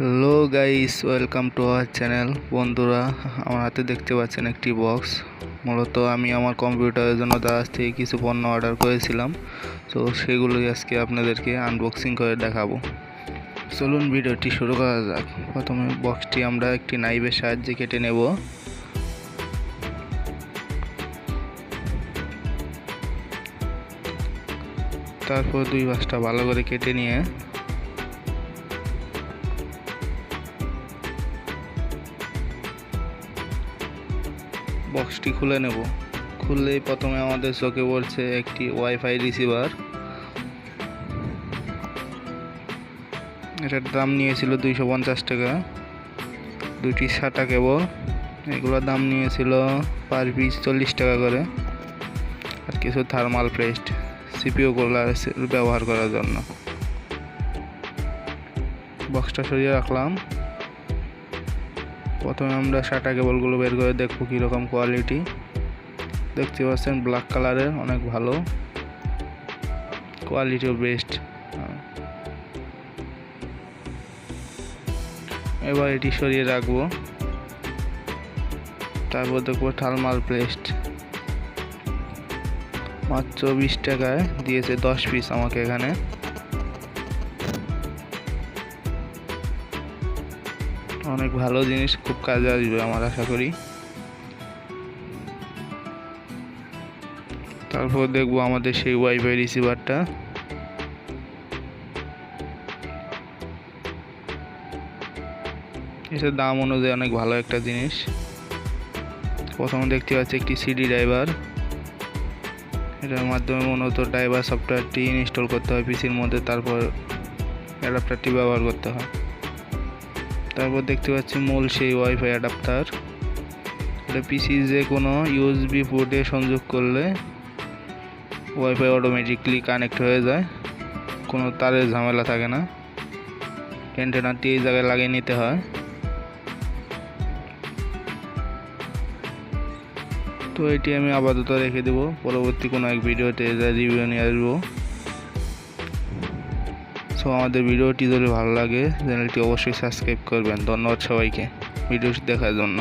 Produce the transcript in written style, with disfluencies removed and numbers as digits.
Hello guys, welcome to our channel. বন্ধুরা, আমার হাতে দেখতে পাচ্ছেন একটি বক্স। মূলত আমি আমার কম্পিউটারের জন্য দারাজ থেকে কিছু পণ্য অর্ডার করেছিলাম, তো সেগুলোই আজকে আপনাদেরকে আনবক্সিং করে দেখাবো। চলুন ভিডিওটি শুরু করা যাক। প্রথমে বক্সটি আমরা একটি নাইফের সাহায্যে কেটে নেব। তারপর দুই পাশটা ভালো করে কেটে নিয়ে বক্সটি খুলে নেব। খুললেই প্রথমে আমাদের চোখে পড়ছে একটি ওয়াইফাই রিসিভার। এটার দাম নিয়েছিল 250 টাকা। দুটি SATA কেবল, এগুলোর দাম নিয়েছিল পার পিস 40 টাকা করে। আর কিছু থার্মাল পেস্ট CPU গুলো ব্যবহার করার জন্য। বক্সটা সরিয়ে রাখলাম। প্রথমে আমরা SATA কেবলগুলো বের করে দেখব কীরকম কোয়ালিটি। দেখতে পাচ্ছেন ব্ল্যাক কালারের, অনেক ভালো কোয়ালিটিও বেস্ট। এবার এটি সরিয়ে রাখবো। তারপর দেখবো থার্মাল পেস্ট, মাত্র 20 টাকায় দিয়েছে 10 পিস আমাকে এখানে। অনেক ভালো জিনিস, খুব কাজে আসবে আমার আশা করি। তারপর দেখবো আমাদের সেই ওয়াইফাই রিসিভারটা। এটার দাম অনুযায়ী অনেক ভালো একটা জিনিস। প্রথমে দেখতে পাচ্ছি একটি সিডি ড্রাইভার। এটার মাধ্যমে মূলত ড্রাইভার সফটওয়্যারটি ইনস্টল করতে হয় পিসির মধ্যে, তারপর অ্যাডাপ্টারটি ব্যবহার করতে হয়। তারপর দেখতে পাচ্ছি মূল সেই ওয়াইফাই অ্যাডাপ্টার। এটা পিসি যে কোনো USB পোর্টে সংযোগ করলে ওয়াইফাই অটোমেটিকলি কানেক্ট হয়ে যায়, কোনো তারের ঝামেলা থাকে না। অ্যান্টেনাটি এই জায়গায় লাগিয়ে নিতে হয়। তো এটি আমি আপাতত রেখে দেবো, পরবর্তী কোনো এক ভিডিওতে রিভিউ নিয়ে আসবো। সো আমাদের ভিডিওটি যদি ভালো লাগে চ্যানেলটি অবশ্যই সাবস্ক্রাইব করবেন। ধন্যবাদ সবাইকে ভিডিওটি দেখার জন্য।